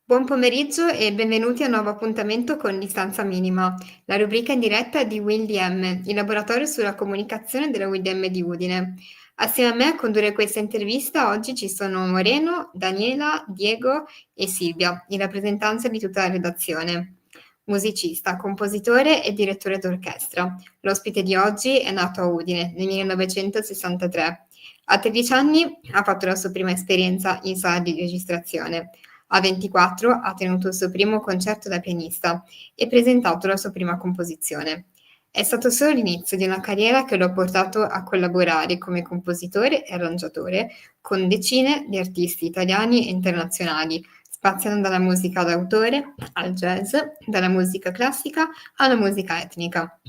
Buon pomeriggio e benvenuti a un nuovo appuntamento con Distanza Minima, la rubrica in diretta di WILDM, il laboratorio sulla comunicazione della WILDM di Udine. Assieme a me a condurre questa intervista oggi ci sono Moreno, Daniela, Diego e Silvia, in rappresentanza di tutta la redazione. Musicista, compositore e direttore d'orchestra. L'ospite di oggi è nato a Udine nel 1963. A 13 anni ha fatto la sua prima esperienza in sala di registrazione. A 24 ha tenuto il suo primo concerto da pianista e presentato la sua prima composizione. È stato solo l'inizio di una carriera che lo ha portato a collaborare come compositore e arrangiatore con decine di artisti italiani e internazionali, spaziando dalla musica d'autore al jazz, dalla musica classica alla musica etnica.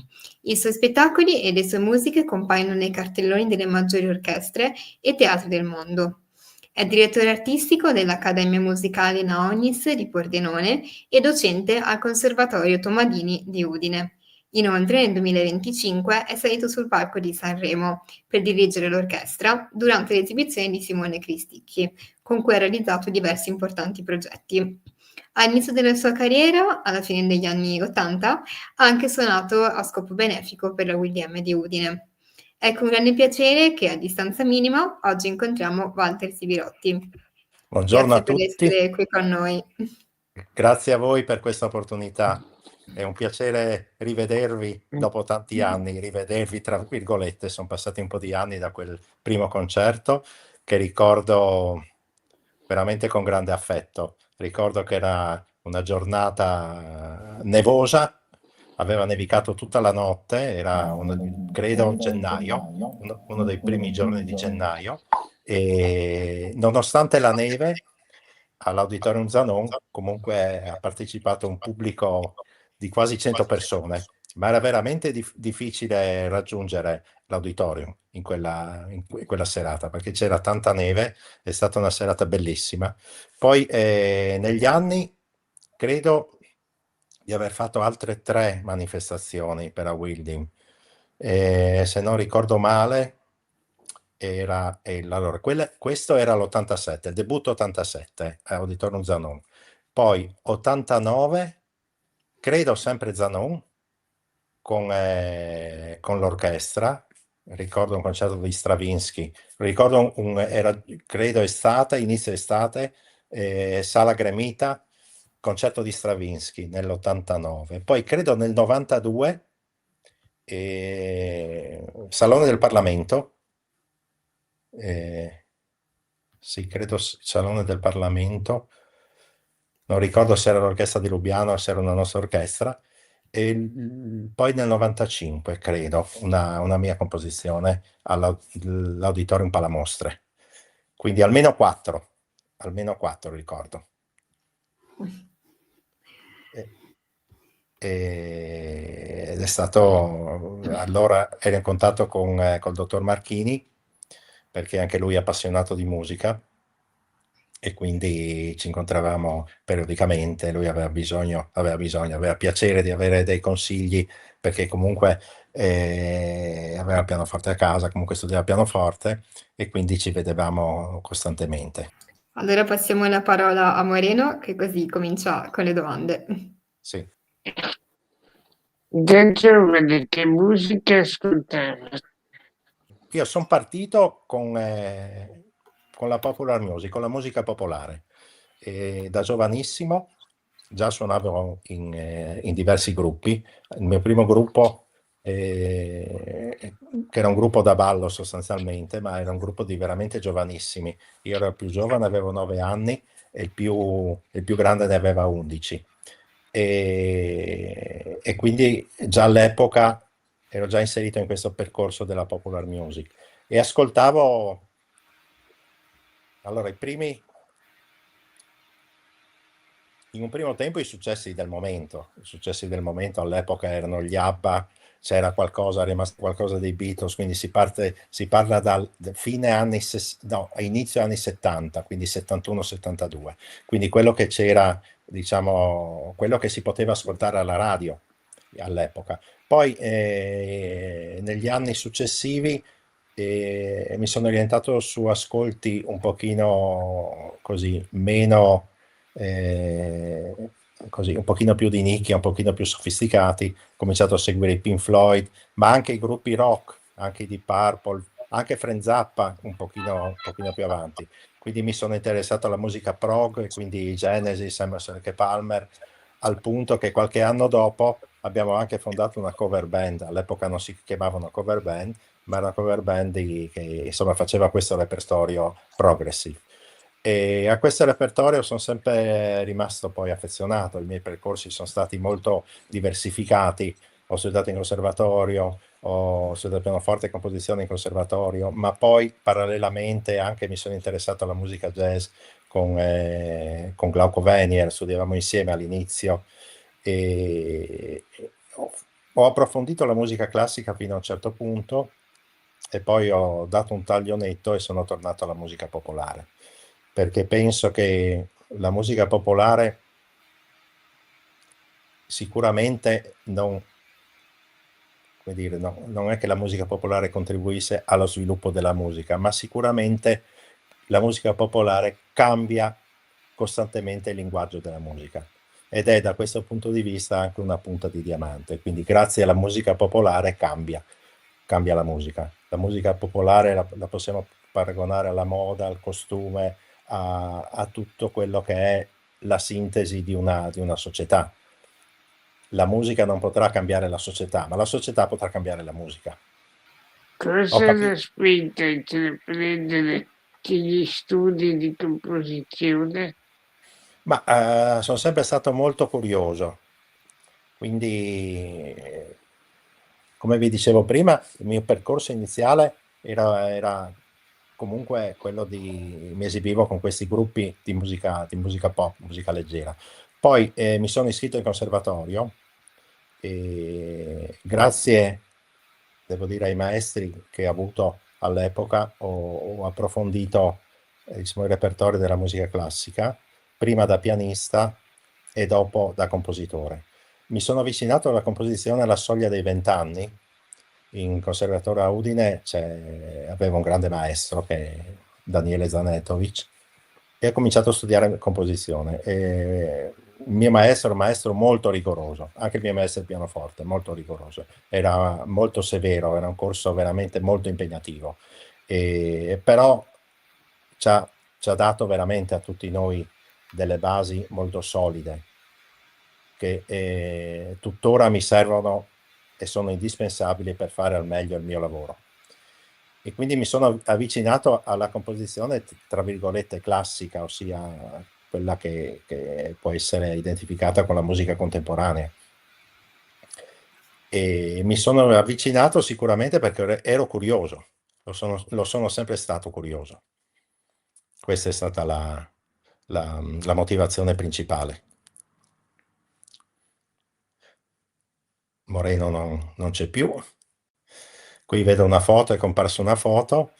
I suoi spettacoli e le sue musiche compaiono nei cartelloni delle maggiori orchestre e teatri del mondo. È direttore artistico dell'Accademia Musicale Naonis di Pordenone e docente al Conservatorio Tomadini di Udine. Inoltre nel 2025 è salito sul palco di Sanremo per dirigere l'orchestra durante l'esibizione di Simone Cristicchi, con cui ha realizzato diversi importanti progetti. All'inizio della sua carriera, alla fine degli anni '80, ha anche suonato a scopo benefico per la William di Udine. È con grande piacere che a distanza minima oggi incontriamo Walter Sibirotti. Buongiorno a Grazie per tutti, essere qui con noi. grazie a voi per questa opportunità. È un piacere rivedervi dopo tanti anni, rivedervi tra virgolette, sono passati un po' di anni da quel primo concerto che ricordo veramente con grande affetto. Ricordo che era una giornata nevosa, aveva nevicato tutta la notte, era credo gennaio, uno dei primi giorni di gennaio, e nonostante la neve all'Auditorium Zanon comunque ha partecipato un pubblico di quasi 100 persone, ma era veramente difficile raggiungere l'auditorium in quella serata perché c'era tanta neve, è stata una serata bellissima. Poi negli anni credo di aver fatto altre 3 manifestazioni per a Wilding. Se non ricordo male, allora, questo era l'87, il debutto 87 a Auditorium Zanon. Poi 89, credo sempre Zanon, con l'orchestra. Ricordo un concerto di Stravinsky, ricordo era credo estate, inizio estate, Sala Gremita, concerto di Stravinsky nell'89. Poi credo nel 92, Salone del Parlamento, eh, sì, credo Salone del Parlamento, non ricordo se era l'orchestra di Lubiano o se era una nostra orchestra, e poi nel 95, credo, una mia composizione all'Auditorium Palamostre. Quindi almeno quattro ricordo. E- ed è stato, allora ero in contatto col dottor Marchini, perché anche lui è appassionato di musica e quindi ci incontravamo periodicamente. Lui aveva piacere di avere dei consigli perché comunque aveva il pianoforte a casa, comunque studiava pianoforte e quindi ci vedevamo costantemente. Allora passiamo la parola a Moreno, che così comincia con le domande. Sì. Da giovane che musica ascoltava? Io sono partito con la popular music, con la musica popolare. E da giovanissimo già suonavo in diversi gruppi. Il mio primo gruppo, che era un gruppo da ballo sostanzialmente, ma era un gruppo di veramente giovanissimi. Io ero il più giovane, avevo 9 anni, e il più grande ne aveva 11. E quindi già all'epoca ero già inserito in questo percorso della popular music e ascoltavo allora in un primo tempo i successi del momento. I successi del momento all'epoca erano gli ABBA, c'era qualcosa, è rimasto qualcosa dei Beatles, quindi si parla dal fine anni, no, a inizio anni 70, quindi 71-72. Quindi quello che c'era, diciamo, quello che si poteva ascoltare alla radio all'epoca. Poi negli anni successivi mi sono orientato su ascolti un pochino così, meno così un pochino più di nicchia, un pochino più sofisticati, ho cominciato a seguire i Pink Floyd, ma anche i gruppi rock, anche i Deep Purple, anche Frank Zappa un pochino più avanti. Quindi mi sono interessato alla musica prog, e quindi Genesis, Emerson Lake Palmer, al punto che qualche anno dopo abbiamo anche fondato una cover band. All'epoca non si chiamavano cover band, ma era una cover band che insomma faceva questo repertorio progressive. E a questo repertorio sono sempre rimasto poi affezionato. I miei percorsi sono stati molto diversificati. Ho studiato in conservatorio, ho studiato pianoforte e composizione in conservatorio, ma poi parallelamente anche mi sono interessato alla musica jazz con Glauco Venier, studiavamo insieme all'inizio e ho approfondito la musica classica fino a un certo punto e poi ho dato un taglio netto e sono tornato alla musica popolare, perché penso che la musica popolare sicuramente non, come dire, non è che la musica popolare contribuisse allo sviluppo della musica, ma sicuramente la musica popolare cambia costantemente il linguaggio della musica ed è da questo punto di vista anche una punta di diamante. Quindi grazie alla musica popolare cambia la musica. La musica popolare la possiamo paragonare alla moda, al costume, a tutto quello che è la sintesi di una società. La musica non potrà cambiare la società, ma la società potrà cambiare la musica. Ho Cosa l'ha capito. spinta a intraprendere degli studi di composizione? Ma sono sempre stato molto curioso, quindi come vi dicevo prima, il mio percorso iniziale era comunque quello di mi esibivo con questi gruppi di musica pop, musica leggera. Poi mi sono iscritto in conservatorio e grazie, devo dire, ai maestri che ho avuto all'epoca ho approfondito diciamo, il repertorio della musica classica, prima da pianista e dopo da compositore. Mi sono avvicinato alla composizione alla soglia dei 20 anni. In conservatorio a Udine avevo un grande maestro che è Daniele Zanetovic e ho cominciato a studiare composizione. E il mio maestro è un maestro molto rigoroso, anche il mio maestro di pianoforte, molto rigoroso. Era molto severo, era un corso veramente molto impegnativo. Però ci ha, ci ha dato veramente a tutti noi delle basi molto solide che tuttora mi servono e sono indispensabili per fare al meglio il mio lavoro. E quindi mi sono avvicinato alla composizione, tra virgolette, classica, ossia quella che può essere identificata con la musica contemporanea. E mi sono avvicinato sicuramente perché ero curioso, lo sono sempre stato curioso. Questa è stata la motivazione principale. Moreno non c'è più. Qui vedo una foto, è comparsa una foto.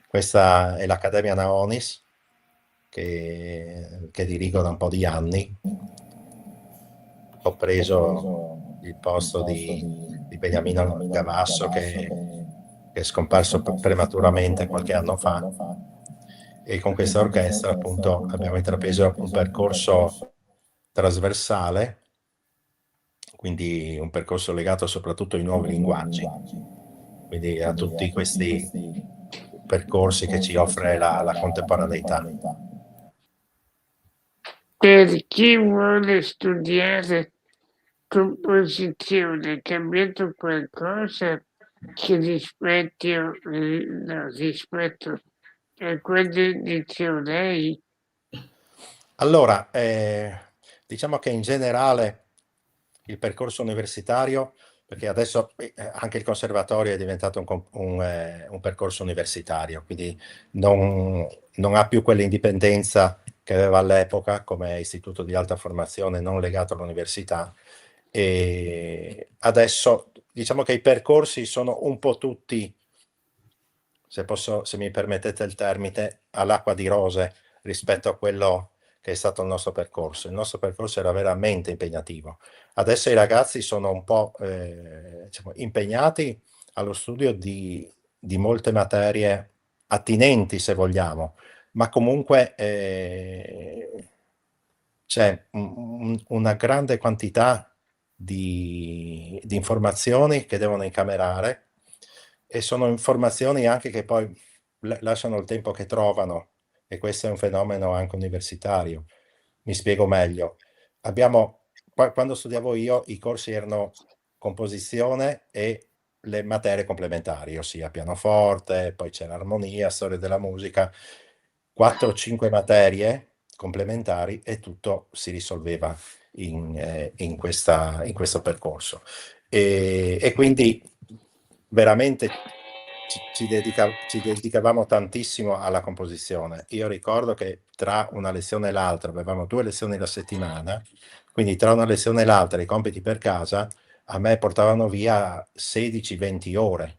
Questa è l'Accademia Naonis che dirigo da un po' di anni. Ho preso il posto di Beniamino Gavasso che è scomparso prematuramente qualche anno fa e con questa orchestra appunto abbiamo intrapreso un percorso trasversale, quindi un percorso legato soprattutto ai nuovi linguaggi, quindi a tutti questi percorsi che ci offre la contemporaneità. Per chi vuole studiare composizione, è cambiato qualcosa che rispetto a quando iniziò lei? Allora, diciamo che in generale il percorso universitario, perché adesso anche il conservatorio è diventato un percorso universitario, quindi non ha più quell'indipendenza che aveva all'epoca come istituto di alta formazione non legato all'università. E adesso diciamo che i percorsi sono un po' tutti, se mi permettete il termine, all'acqua di rose rispetto a quello che è stato il nostro percorso. Il nostro percorso era veramente impegnativo. Adesso i ragazzi sono un po' diciamo, impegnati allo studio di molte materie attinenti, se vogliamo, ma comunque c'è una grande quantità di informazioni che devono incamerare, e sono informazioni anche che poi lasciano il tempo che trovano, e questo è un fenomeno anche universitario. Mi spiego meglio. Quando studiavo io, i corsi erano composizione e le materie complementari, ossia pianoforte, poi c'è l'armonia, storia della musica, 4 o 5 materie complementari, e tutto si risolveva in questo percorso. E quindi veramente ci dedicavamo tantissimo alla composizione. Io ricordo che tra una lezione e l'altra avevamo 2 lezioni alla settimana, quindi tra una lezione e l'altra i compiti per casa a me portavano via 16-20 ore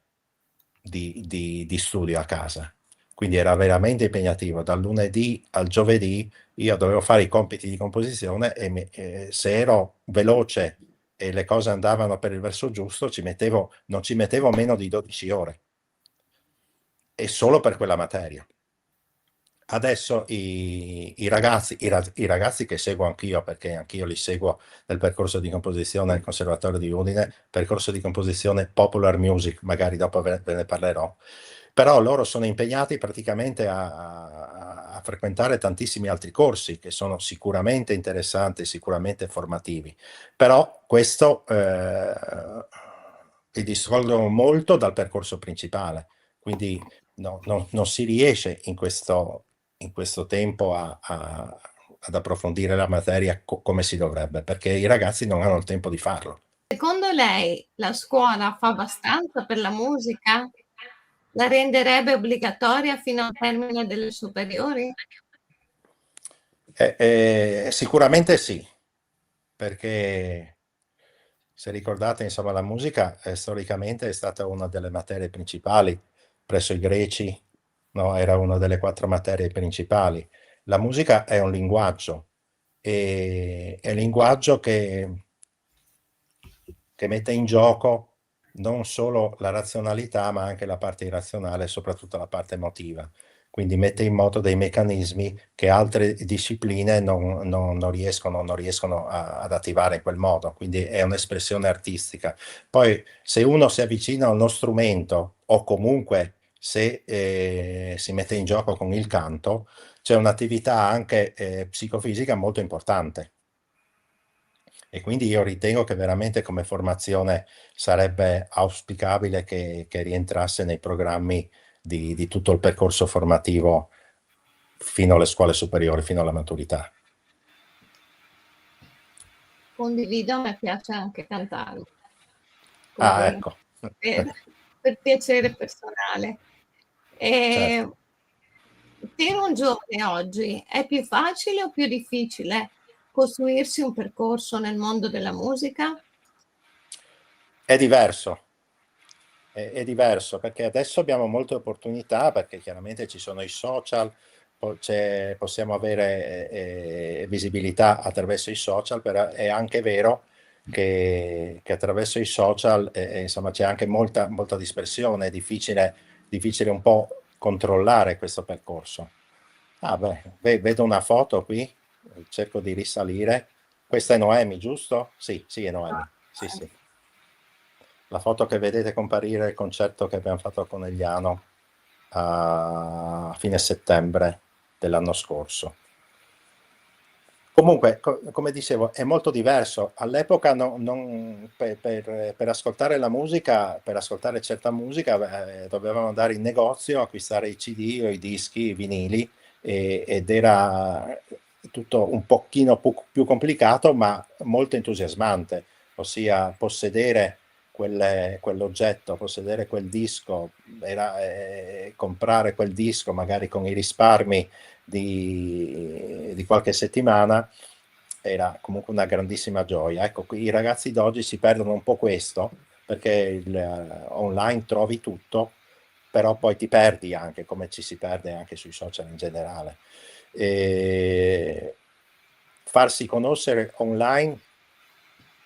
di studio a casa. Quindi era veramente impegnativo. Dal lunedì al giovedì io dovevo fare i compiti di composizione, e se ero veloce e le cose andavano per il verso giusto, non ci mettevo meno di 12 ore, e solo per quella materia. Adesso i ragazzi che seguo anch'io, perché anch'io li seguo nel percorso di composizione al Conservatorio di Udine, percorso di composizione Popular Music, magari dopo ve ne parlerò, però loro sono impegnati praticamente a frequentare tantissimi altri corsi che sono sicuramente interessanti, sicuramente formativi, però questo li discolgono molto dal percorso principale, quindi non si riesce in questo tempo ad approfondire la materia come si dovrebbe, perché i ragazzi non hanno il tempo di farlo. Secondo lei la scuola fa abbastanza per la musica? La renderebbe obbligatoria fino al termine delle superiori? Sicuramente sì, perché se ricordate, insomma, la musica storicamente è stata una delle materie principali presso i greci, no? Era una delle 4 materie principali. La musica è un linguaggio, e è un linguaggio che mette in gioco non solo la razionalità, ma anche la parte irrazionale e soprattutto la parte emotiva. Quindi mette in moto dei meccanismi che altre discipline non riescono ad attivare in quel modo. Quindi è un'espressione artistica. Poi, se uno si avvicina a uno strumento, o comunque se si mette in gioco con il canto, c'è un'attività anche psicofisica molto importante. E quindi io ritengo che veramente come formazione sarebbe auspicabile che rientrasse nei programmi di tutto il percorso formativo fino alle scuole superiori, fino alla maturità. Condivido, a me piace anche cantare. Ah, Quindi, ecco. per piacere personale. Certo. Per un giovane oggi è più facile o più difficile costruirsi un percorso nel mondo della musica? È diverso. È diverso, perché adesso abbiamo molte opportunità, perché chiaramente ci sono i social, possiamo avere visibilità attraverso i social, però è anche vero che attraverso i social insomma, c'è anche molta dispersione, è difficile un po' controllare questo percorso. Ah, beh, vedo una foto qui, cerco di risalire. Questa è Noemi, giusto? Sì, è Noemi. Sì, sì. La foto che vedete comparire è il concerto che abbiamo fatto a Conegliano a fine settembre dell'anno scorso. Comunque, come dicevo, è molto diverso. All'epoca per ascoltare la musica, per ascoltare certa musica, dovevamo andare in negozio, acquistare i CD o i dischi, i vinili, ed era tutto un pochino più complicato, ma molto entusiasmante, ossia possedere quell'oggetto, possedere quel disco, comprare quel disco magari con i risparmi di qualche settimana, era comunque una grandissima gioia. Ecco, i ragazzi d'oggi si perdono un po' questo, perché online trovi tutto, però poi ti perdi anche, come ci si perde anche sui social in generale. E farsi conoscere online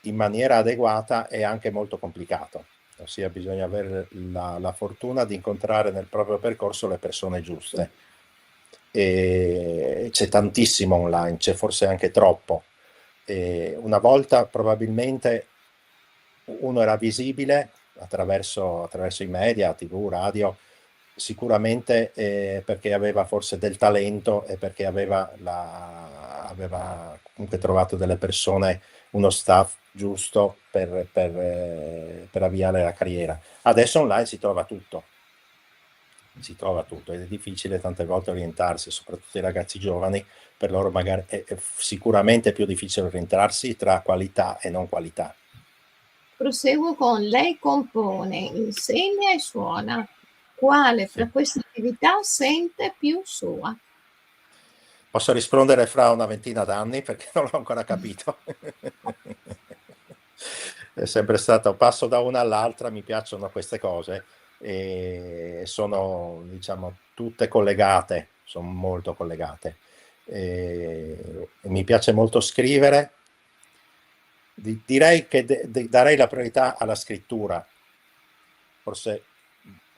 in maniera adeguata è anche molto complicato, ossia bisogna avere la fortuna di incontrare nel proprio percorso le persone giuste. c'è tantissimo online, c'è forse anche troppo. Una volta probabilmente uno era visibile attraverso i media, TV, radio, sicuramente perché aveva forse del talento e perché aveva comunque trovato delle persone, uno staff giusto per avviare la carriera. Adesso online si trova tutto ed è difficile tante volte orientarsi, soprattutto i ragazzi giovani, per loro magari è sicuramente più difficile orientarsi tra qualità e non qualità. Proseguo con lei compone, insegna e suona. Quale fra queste attività sente più sua? Posso rispondere fra una ventina d'anni perché non l'ho ancora capito. È sempre stato, passo da una all'altra, mi piacciono queste cose e sono, diciamo, tutte collegate, sono molto collegate. Mi piace molto scrivere. Direi che darei la priorità alla scrittura. Forse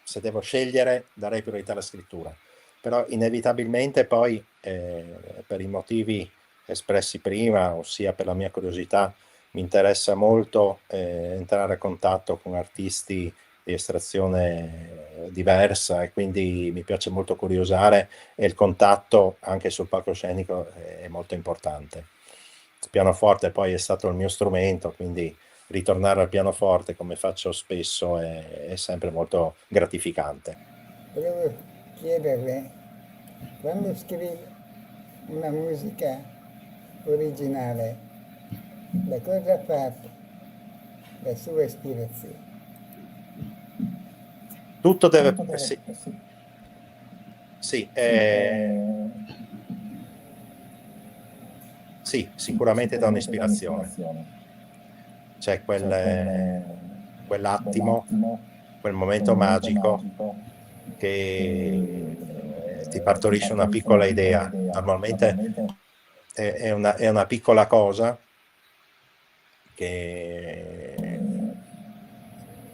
se devo scegliere darei priorità alla scrittura, però inevitabilmente poi per i motivi espressi prima, ossia per la mia curiosità, mi interessa molto entrare a contatto con artisti di estrazione diversa e quindi mi piace molto curiosare e il contatto anche sul palcoscenico è molto importante. Il pianoforte poi è stato il mio strumento, quindi ritornare al pianoforte come faccio spesso è sempre molto gratificante. Volevo chiederle, quando scrive una musica originale, da cosa fa la sua ispirazione? Tutto deve... Sì, sicuramente da un'ispirazione. C'è quell'attimo, quel momento magico che ti partorisce una piccola idea. Normalmente è una piccola cosa che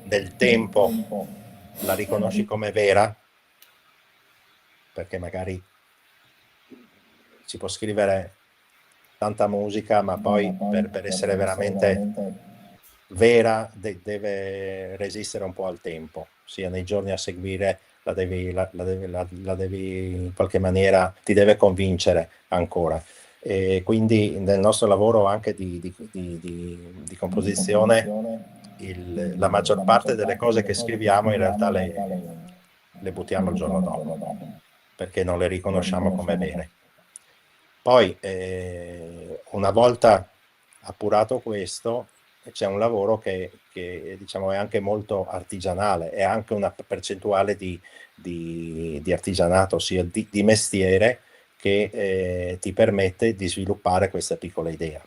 nel tempo la riconosci come vera, perché magari si può scrivere tanta musica, ma poi per essere veramente vera deve resistere un po' al tempo, sia nei giorni a seguire la devi in qualche maniera, ti deve convincere ancora. E quindi nel nostro lavoro anche di composizione la maggior parte delle cose che scriviamo in realtà le buttiamo il giorno dopo, perché non le riconosciamo come vere. Poi una volta appurato questo, c'è un lavoro che diciamo è anche molto artigianale, è anche una percentuale di artigianato, ossia di mestiere, che ti permette di sviluppare questa piccola idea.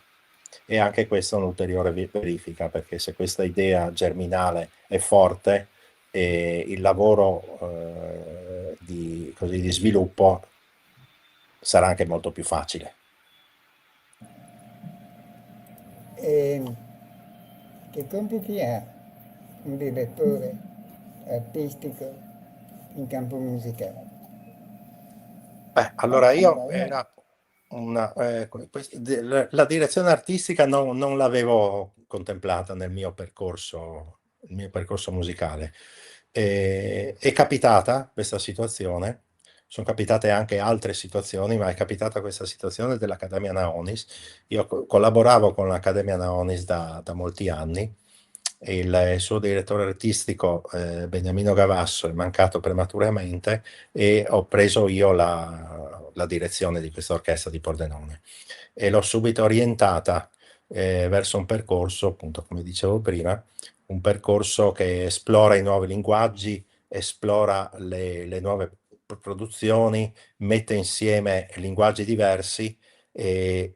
E anche questa è un'ulteriore verifica, perché se questa idea germinale è forte, il lavoro di sviluppo sarà anche molto più facile. Che compiti ha un direttore artistico in campo musicale? Allora io la direzione artistica non l'avevo contemplata nel mio percorso musicale. È capitata questa situazione, sono capitate anche altre situazioni, ma è capitata questa situazione dell'Accademia Naonis. Io collaboravo con l'Accademia Naonis da molti anni e il suo direttore artistico Beniamino Gavasso è mancato prematuramente e ho preso io la direzione di questa orchestra di Pordenone e l'ho subito orientata verso un percorso, appunto come dicevo prima, un percorso che esplora i nuovi linguaggi, esplora le nuove produzioni, mette insieme linguaggi diversi e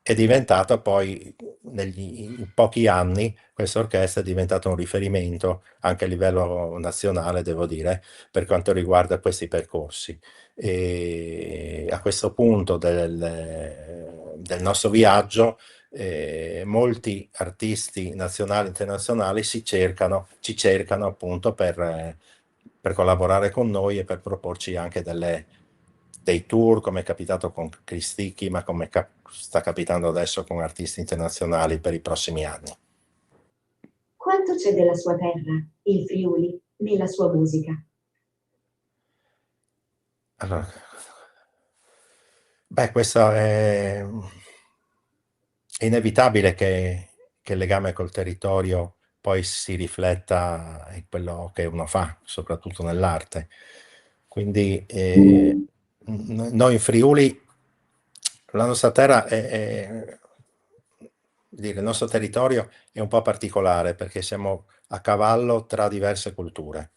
è diventata poi in pochi anni questa orchestra è diventata un riferimento anche a livello nazionale, devo dire, per quanto riguarda questi percorsi. E a questo punto del nostro viaggio molti artisti nazionali e internazionali ci cercano appunto per collaborare con noi e per proporci anche dei tour, come è capitato con Cristicchi, ma come sta capitando adesso con artisti internazionali per i prossimi anni. Quanto c'è della sua terra, il Friuli, nella sua musica? Allora, questo è inevitabile che il legame col territorio poi si rifletta in quello che uno fa, soprattutto nell'arte. Quindi noi in Friuli, la nostra terra il nostro territorio è un po' particolare perché siamo a cavallo tra diverse culture.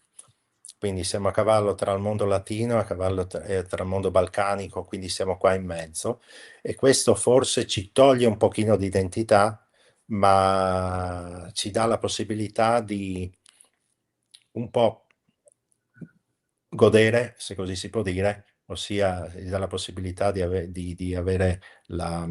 Quindi siamo a cavallo tra il mondo latino, a cavallo tra il mondo balcanico, quindi siamo qua in mezzo e questo forse ci toglie un pochino di identità, ma ci dà la possibilità di un po' godere, se così si può dire, ossia ci dà la possibilità di avere la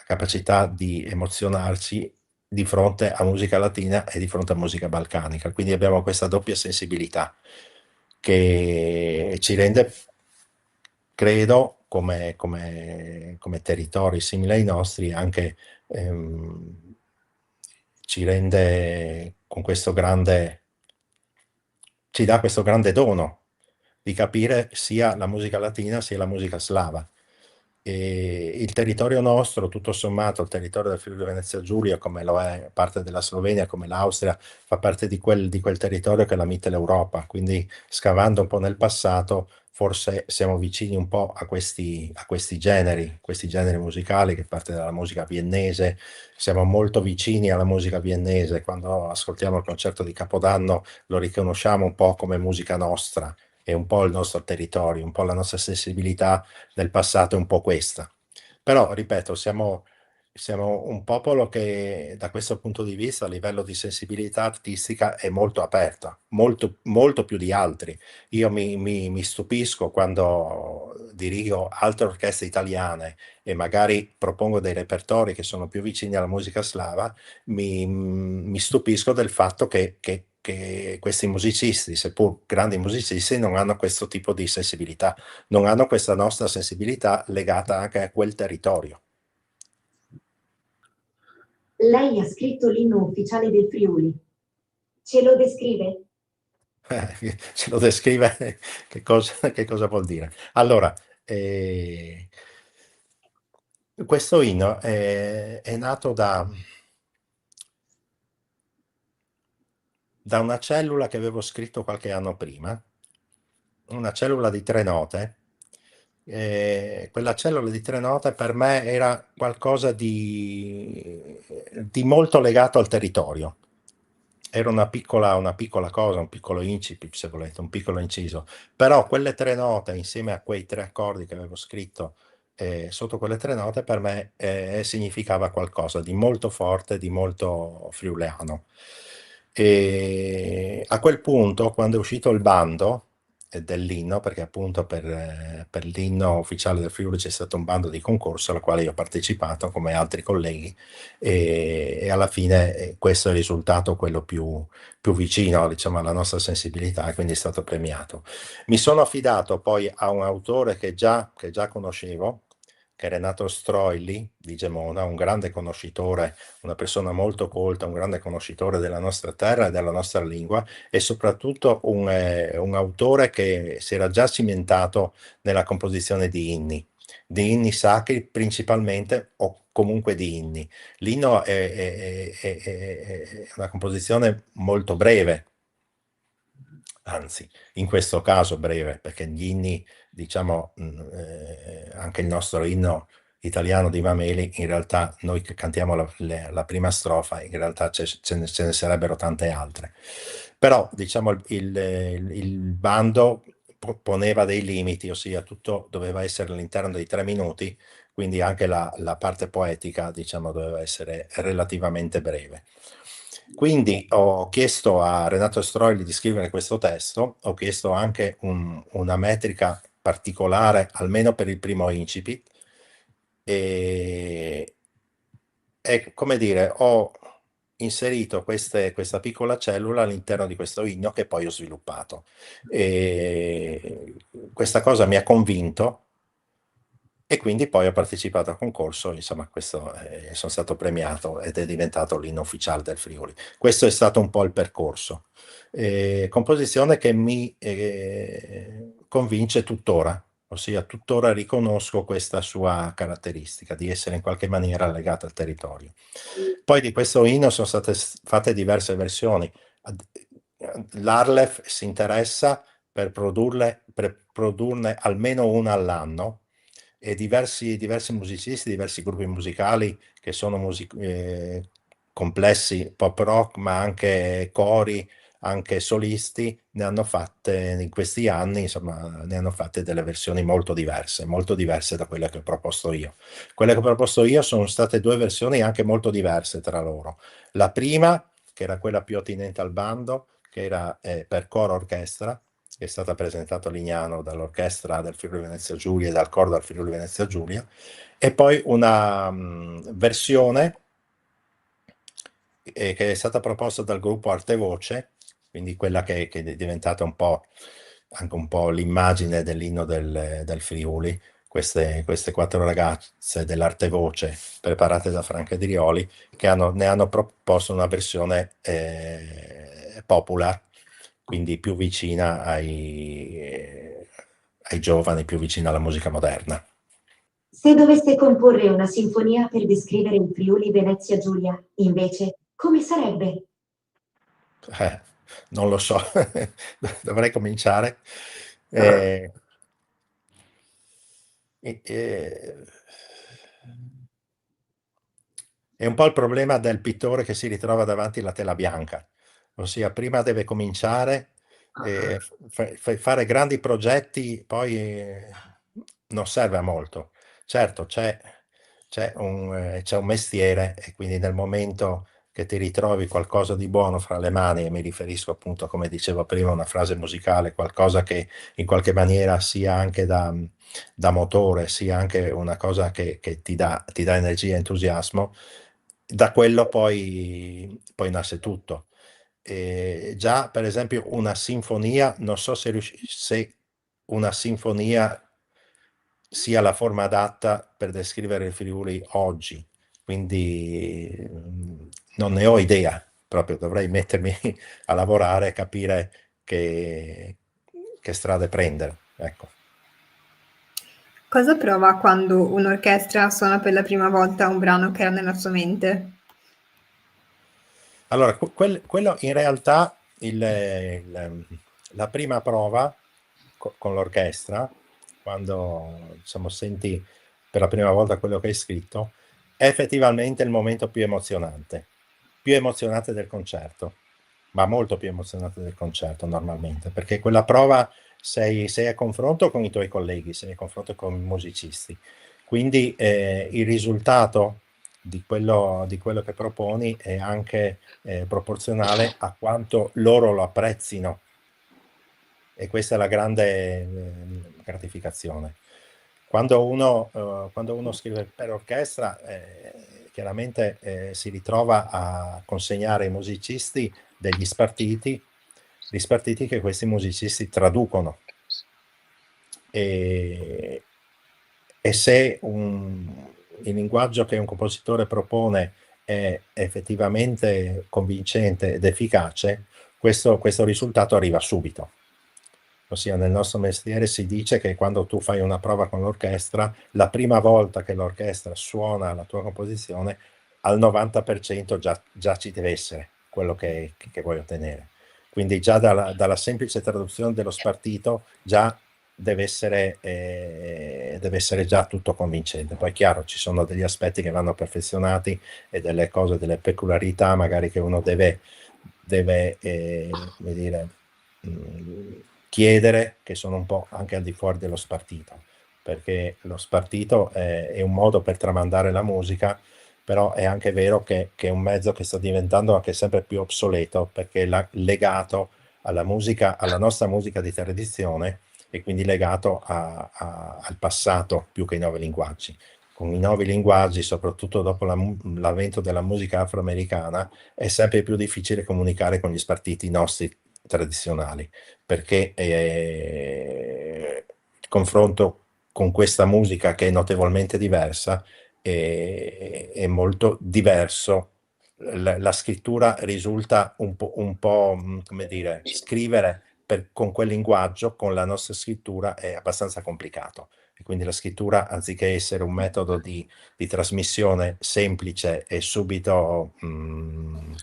capacità di emozionarci di fronte a musica latina e di fronte a musica balcanica. Quindi abbiamo questa doppia sensibilità che ci rende, credo, come territori simili ai nostri, anche ci rende con questo grande, ci dà questo grande dono di capire sia la musica latina sia la musica slava. E il territorio nostro, tutto sommato, il territorio del Friuli Venezia Giulia, come lo è parte della Slovenia, come l'Austria, fa parte di quel territorio che è la Mitteleuropa. Quindi, scavando un po' nel passato, forse siamo vicini un po' a questi generi musicali, che parte dalla musica viennese. Siamo molto vicini alla musica viennese. Quando ascoltiamo il concerto di Capodanno, lo riconosciamo un po' come musica nostra. È un po' il nostro territorio, un po' la nostra sensibilità del passato è un po' questa. Però, ripeto, siamo un popolo che da questo punto di vista a livello di sensibilità artistica è molto aperta, molto, molto più di altri. Io mi stupisco quando dirigo altre orchestre italiane e magari propongo dei repertori che sono più vicini alla musica slava, mi stupisco del fatto che questi musicisti, seppur grandi musicisti, non hanno questo tipo di sensibilità, non hanno questa nostra sensibilità legata anche a quel territorio. Lei ha scritto l'inno ufficiale del Friuli. Ce lo descrive? Ce lo descrive che cosa vuol dire. Allora, questo inno è nato da una cellula che avevo scritto qualche anno prima, una cellula di 3 note. Quella cellula di 3 note per me era qualcosa di molto legato al territorio. Era una piccola cosa, un piccolo incipit, se volete, un piccolo inciso. Però quelle 3 note, insieme a quei 3 accordi che avevo scritto sotto quelle 3 note, per me significava qualcosa di molto forte, di molto friuleano. E a quel punto, quando è uscito il bando dell'inno, perché appunto per l'inno ufficiale del Friuli c'è stato un bando di concorso al quale io ho partecipato come altri colleghi e alla fine questo è il risultato quello più vicino, diciamo, alla nostra sensibilità e quindi è stato premiato. Mi sono affidato poi a un autore che già conoscevo, che è Renato Stroili di Gemona, un grande conoscitore, una persona molto colta, un grande conoscitore della nostra terra e della nostra lingua e soprattutto un autore che si era già cimentato nella composizione di inni sacri principalmente o comunque di inni. L'inno è una composizione molto breve, anzi, in questo caso breve, perché gli inni, diciamo, anche il nostro inno italiano di Mameli, in realtà noi che cantiamo la prima strofa, in realtà ce ne sarebbero tante altre. Però, diciamo, il bando poneva dei limiti, ossia tutto doveva essere all'interno dei 3 minuti, quindi anche la parte poetica, diciamo, doveva essere relativamente breve. Quindi ho chiesto a Renato Stroili di scrivere questo testo, ho chiesto anche una metrica particolare, almeno per il primo incipit, e come dire, ho inserito questa piccola cellula all'interno di questo inno che poi ho sviluppato. E questa cosa mi ha convinto e quindi poi ho partecipato al concorso, insomma, questo, sono stato premiato ed è diventato l'inno ufficiale del Friuli. Questo è stato un po' il percorso. Composizione che mi convince tuttora, ossia tuttora riconosco questa sua caratteristica di essere in qualche maniera legata al territorio. Poi di questo inno sono state fatte diverse versioni. L'Arlef si interessa per produrne almeno una all'anno e diversi musicisti, diversi gruppi musicali che sono complessi, pop rock, ma anche cori, anche solisti, ne hanno fatte in questi anni, insomma, ne hanno fatte delle versioni molto diverse da quelle che ho proposto io. Quelle che ho proposto io sono state 2 versioni anche molto diverse tra loro. La prima, che era quella più attinente al bando, che era per coro orchestra, che è stata presentata a Lignano dall'orchestra del Friuli Venezia Giulia e dal coro del Friuli Venezia Giulia, e poi una versione che è stata proposta dal gruppo Arte Voce, quindi quella che è diventata anche un po' l'immagine dell'inno del Friuli, queste 4 ragazze dell'Arte Voce preparate da Franca Drioli che ne hanno proposto una versione popular, quindi più vicina ai giovani, più vicina alla musica moderna. Se doveste comporre una sinfonia per descrivere il Friuli Venezia Giulia, invece, come sarebbe? Non lo so, dovrei cominciare. È un po' il problema del pittore che si ritrova davanti alla tela bianca, ossia prima deve cominciare, fare grandi progetti, poi non serve a molto. Certo, c'è un mestiere e quindi nel momento che ti ritrovi qualcosa di buono fra le mani, e mi riferisco appunto, come dicevo prima, a una frase musicale, qualcosa che in qualche maniera sia anche da motore, sia anche una cosa che ti dà energia e entusiasmo, da quello poi nasce tutto. Già, per esempio, una sinfonia, non so se una sinfonia sia la forma adatta per descrivere il Friuli oggi, quindi non ne ho idea, proprio dovrei mettermi a lavorare e capire che strade prendere, ecco. Cosa prova quando un'orchestra suona per la prima volta un brano che era nella sua mente? Allora, quello in realtà, la prima prova con l'orchestra, quando diciamo, senti per la prima volta quello che hai scritto, è effettivamente il momento più emozionante del concerto, ma molto più emozionante del concerto normalmente, perché quella prova sei a confronto con i tuoi colleghi, sei a confronto con i musicisti, quindi il risultato di quello che proponi è anche proporzionale a quanto loro lo apprezzino, e questa è la grande gratificazione. Quando uno scrive per orchestra, chiaramente si ritrova a consegnare ai musicisti degli spartiti che questi musicisti traducono. E se il linguaggio che un compositore propone è effettivamente convincente ed efficace, questo risultato arriva subito. Ossia, nel nostro mestiere si dice che quando tu fai una prova con l'orchestra, la prima volta che l'orchestra suona la tua composizione, al 90% già ci deve essere quello che vuoi ottenere. Quindi già dalla semplice traduzione dello spartito già deve essere già tutto convincente. Poi chiaro, ci sono degli aspetti che vanno perfezionati e delle cose, delle peculiarità magari che uno deve come dire, chiedere, che sono un po' anche al di fuori dello spartito, perché lo spartito è un modo per tramandare la musica, però è anche vero che è un mezzo che sta diventando anche sempre più obsoleto, perché è legato alla musica, alla nostra musica di tradizione, e quindi legato al passato più che ai nuovi linguaggi. con i nuovi linguaggi, soprattutto dopo l'avvento della musica afroamericana, è sempre più difficile comunicare con gli spartiti nostri tradizionali, perché il confronto con questa musica, che è notevolmente diversa, è molto diverso. La scrittura risulta un po', come dire, scrivere con quel linguaggio, con la nostra scrittura, è abbastanza complicato. E quindi la scrittura, anziché essere un metodo di trasmissione semplice e subito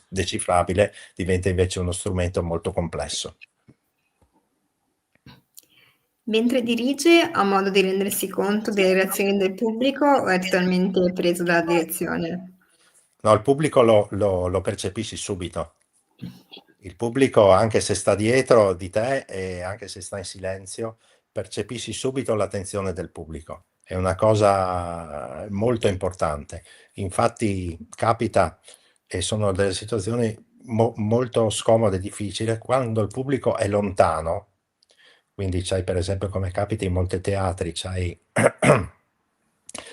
decifrabile, diventa invece uno strumento molto complesso. Mentre dirige, ha modo di rendersi conto delle reazioni del pubblico o è totalmente preso dalla direzione? No, il pubblico lo percepisci subito. Il pubblico, anche se sta dietro di te e anche se sta in silenzio, percepisci subito l'attenzione del pubblico. È una cosa molto importante. Infatti capita, e sono delle situazioni molto scomode e difficili, quando il pubblico è lontano. Quindi c'hai, per esempio, come capita in molti teatri, c'hai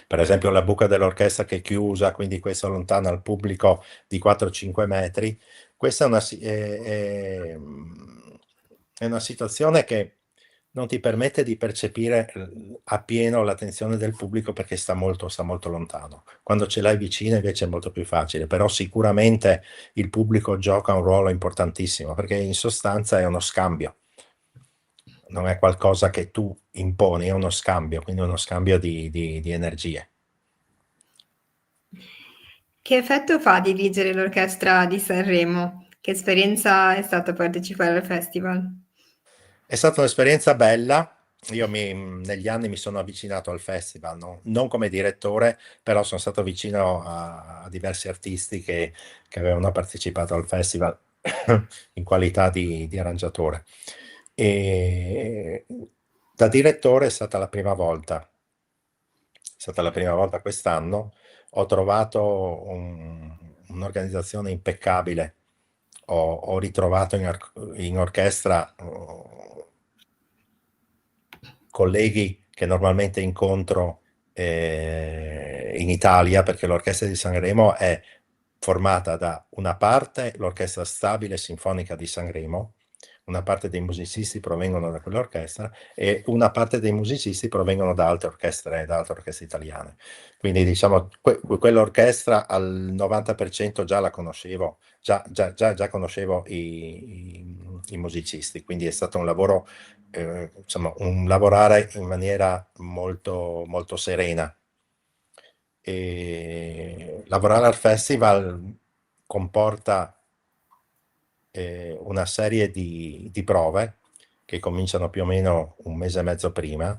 per esempio la buca dell'orchestra che è chiusa, quindi questo allontana il pubblico di 4-5 metri. Questa è una situazione che non ti permette di percepire appieno l'attenzione del pubblico, perché sta molto lontano. Quando ce l'hai vicino invece è molto più facile, però sicuramente il pubblico gioca un ruolo importantissimo, perché in sostanza è uno scambio. Non è qualcosa che tu imponi, è uno scambio, quindi uno scambio di energie. Che effetto fa dirigere l'orchestra di Sanremo? Che esperienza è stata partecipare al festival? È stata un'esperienza bella. Io negli anni mi sono avvicinato al festival, non come direttore, però sono stato vicino a diversi artisti che avevano partecipato al festival in qualità di arrangiatore. E da direttore è stata la prima volta. È stata la prima volta quest'anno. Ho trovato un'organizzazione impeccabile. Ho ritrovato in orchestra colleghi che normalmente incontro in Italia, perché l'orchestra di Sanremo è formata da una parte l'Orchestra Stabile Sinfonica di Sanremo, una parte dei musicisti provengono da quell'orchestra e una parte dei musicisti provengono da altre orchestre italiane. Quindi diciamo quell'orchestra al 90% già la conoscevo, già conoscevo i musicisti, quindi è stato un lavoro, insomma, un lavorare in maniera molto, molto serena. E lavorare al festival comporta una serie di prove che cominciano più o meno un mese e mezzo prima.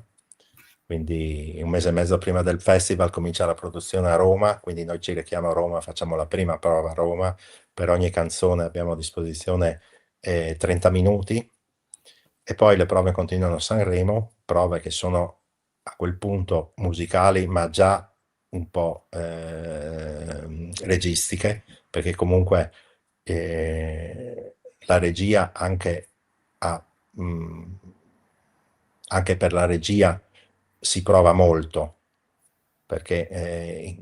Quindi un mese e mezzo prima del festival comincia la produzione a Roma, quindi noi ci rechiamo a Roma, facciamo la prima prova a Roma. Per ogni canzone abbiamo a disposizione 30 minuti, e poi le prove continuano a Sanremo, prove che sono a quel punto musicali ma già un po' registiche, perché comunque la regia anche per la regia si prova molto, perché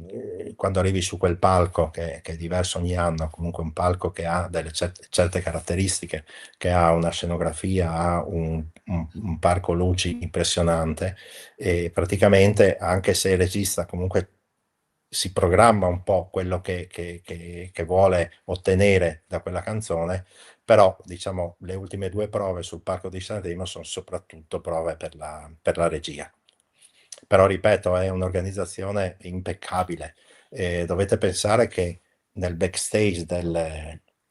quando arrivi su quel palco che è diverso ogni anno, comunque un palco che ha delle certe caratteristiche, che ha una scenografia, ha un parco luci impressionante, e praticamente, anche se il regista comunque si programma un po' quello che vuole ottenere da quella canzone, però diciamo le ultime 2 prove sul palco di Sanremo sono soprattutto prove per la regia. Però ripeto, è un'organizzazione impeccabile. Dovete pensare che nel backstage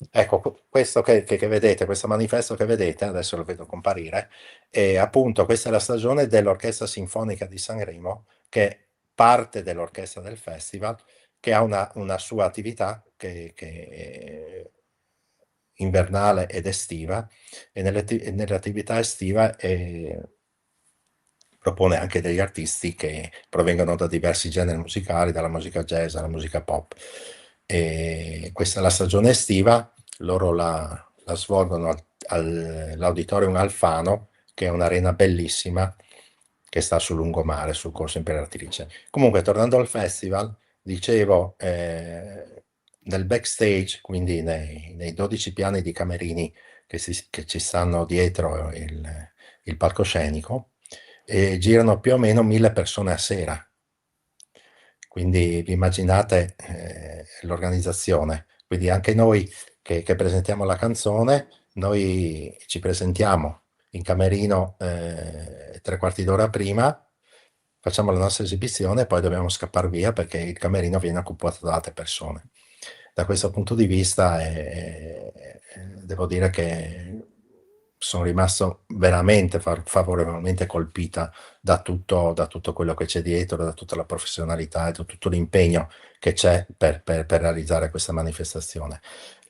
ecco, questo che vedete, questo manifesto che vedete, adesso lo vedo comparire, e appunto questa è la stagione dell'Orchestra Sinfonica di Sanremo, che è parte dell'orchestra del festival, che ha una sua attività che è invernale ed estiva, e nell'attività estiva propone anche degli artisti che provengono da diversi generi musicali, dalla musica jazz alla musica pop. E questa è la stagione estiva. Loro la svolgono all'Auditorium Alfano, che è un'arena bellissima, che sta sul lungomare, sul Corso Imperatrice. Comunque, tornando al festival, dicevo, nel backstage, quindi nei 12 piani di camerini che ci stanno dietro il palcoscenico, girano più o meno 1000 persone a sera. Quindi vi immaginate l'organizzazione. Quindi anche noi che presentiamo la canzone, noi ci presentiamo in camerino 3/4 d'ora prima, facciamo la nostra esibizione e poi dobbiamo scappare via perché il camerino viene occupato da altre persone. Da questo punto di vista devo dire che sono rimasto veramente favorevolmente colpita da tutto quello che c'è dietro, da tutta la professionalità e da tutto l'impegno che c'è per realizzare questa manifestazione.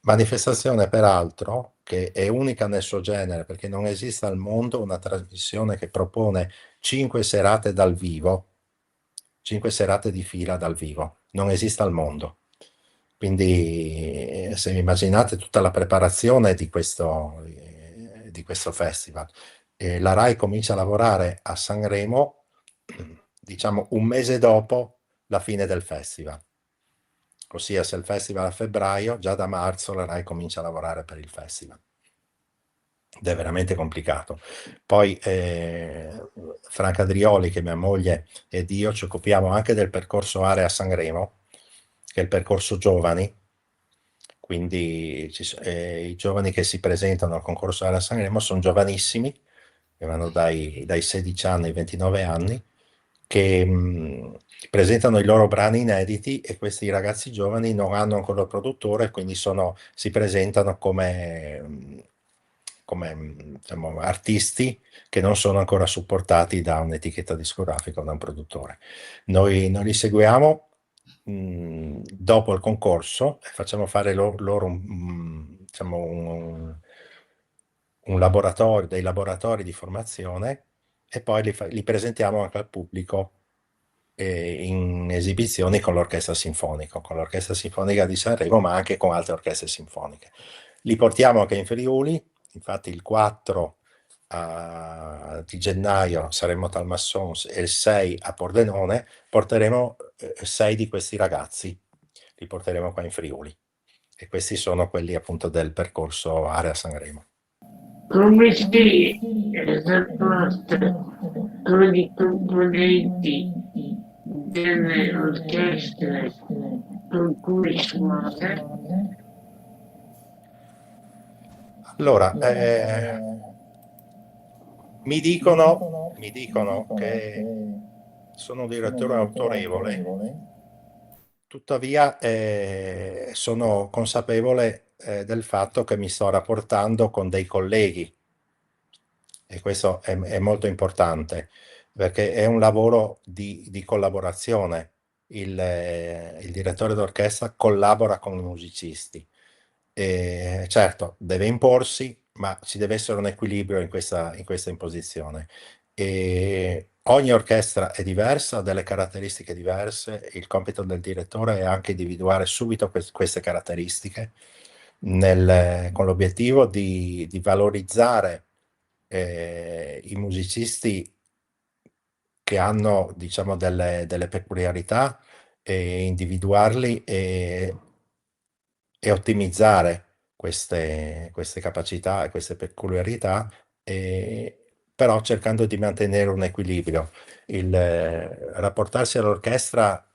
Manifestazione, peraltro, che è unica nel suo genere, perché non esiste al mondo una trasmissione che propone 5 serate dal vivo, 5 serate di fila dal vivo. Non esiste al mondo. Quindi, se immaginate tutta la preparazione di questo festival, la RAI comincia a lavorare a Sanremo, diciamo, un mese dopo la fine del festival. Ossia, se il festival è a febbraio, già da marzo la RAI comincia a lavorare per il festival. Ed è veramente complicato. Poi Franca Drioli, che è mia moglie, ed io ci occupiamo anche del percorso Area Sanremo, che è il percorso giovani. Quindi i giovani che si presentano al concorso Area Sanremo sono giovanissimi, che vanno dai 16 anni ai 29 anni, che presentano i loro brani inediti, e questi ragazzi giovani non hanno ancora il produttore, quindi si presentano come diciamo, artisti che non sono ancora supportati da un'etichetta discografica o da un produttore. Noi li seguiamo dopo il concorso e facciamo fare loro diciamo un laboratorio, dei laboratori di formazione, e poi li presentiamo anche al pubblico in esibizioni con l'Orchestra Sinfonica di Sanremo, ma anche con altre orchestre sinfoniche. Li portiamo anche in Friuli, infatti il 4 di gennaio saremo a Talmassons e il 6 a Pordenone. Porteremo 6 di questi ragazzi, li porteremo qua in Friuli, e questi sono quelli appunto del percorso Area Sanremo. Come si rapporta con i componenti delle orchestre con cui suona? Allora, mi dicono che sono un direttore autorevole, tuttavia sono consapevole del fatto che mi sto rapportando con dei colleghi, e questo è molto importante, perché è un lavoro di collaborazione. Il direttore d'orchestra collabora con i musicisti. Certo, deve imporsi, ma ci deve essere un equilibrio in questa imposizione. Ogni orchestra è diversa, ha delle caratteristiche diverse. Il compito del direttore è anche individuare subito queste caratteristiche con l'obiettivo di valorizzare i musicisti che hanno, diciamo, delle peculiarità, e individuarli e ottimizzare queste capacità e queste peculiarità, però cercando di mantenere un equilibrio. Rapportarsi all'orchestra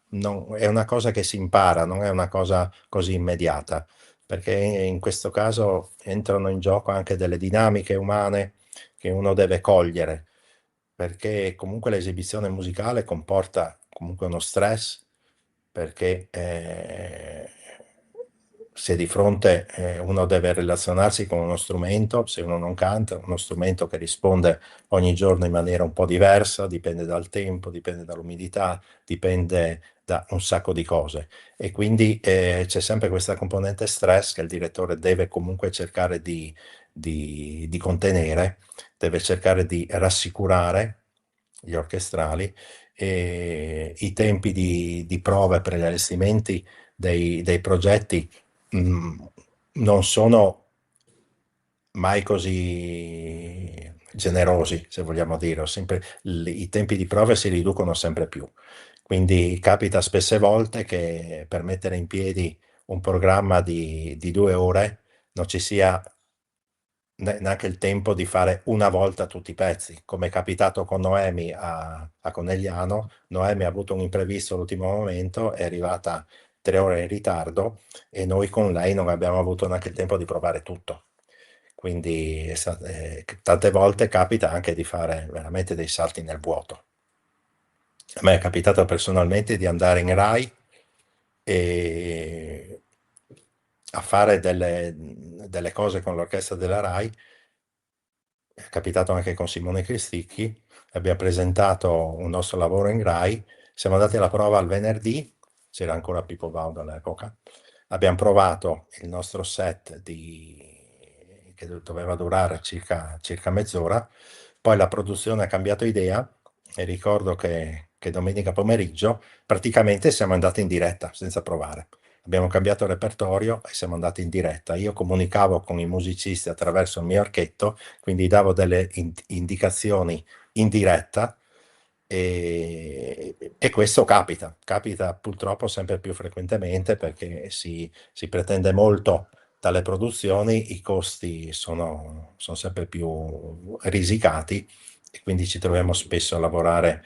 è una cosa che si impara, non è una cosa così immediata, perché in questo caso entrano in gioco anche delle dinamiche umane che uno deve cogliere, perché comunque l'esibizione musicale comporta comunque uno stress, perché se di fronte uno deve relazionarsi con uno strumento, se uno non canta, uno strumento che risponde ogni giorno in maniera un po' diversa, dipende dal tempo, dipende dall'umidità, dipende da un sacco di cose, e quindi c'è sempre questa componente stress che il direttore deve comunque cercare di contenere, deve cercare di rassicurare gli orchestrali, e i tempi di prove per gli allestimenti dei progetti non sono mai così generosi, se vogliamo dire, i tempi di prove si riducono sempre più. Quindi capita spesse volte che per mettere in piedi un programma di 2 ore non ci sia neanche il tempo di fare una volta tutti i pezzi, come è capitato con Noemi a Conegliano. Noemi ha avuto un imprevisto all'ultimo momento, è arrivata 3 ore in ritardo e noi con lei non abbiamo avuto neanche il tempo di provare tutto. Quindi tante volte capita anche di fare veramente dei salti nel vuoto. A me è capitato personalmente di andare in Rai e a fare delle cose con l'orchestra della Rai. È capitato anche con Simone Cristicchi, abbiamo presentato un nostro lavoro in Rai, siamo andati alla prova il venerdì, c'era ancora Pippo Baudo all'epoca, abbiamo provato il nostro set che doveva durare circa mezz'ora, poi la produzione ha cambiato idea e ricordo che domenica pomeriggio praticamente siamo andati in diretta senza provare. Abbiamo cambiato il repertorio e siamo andati in diretta. Io comunicavo con i musicisti attraverso il mio archetto, quindi davo delle indicazioni in diretta e questo capita purtroppo sempre più frequentemente perché si pretende molto dalle produzioni, i costi sono sempre più risicati e quindi ci troviamo spesso a lavorare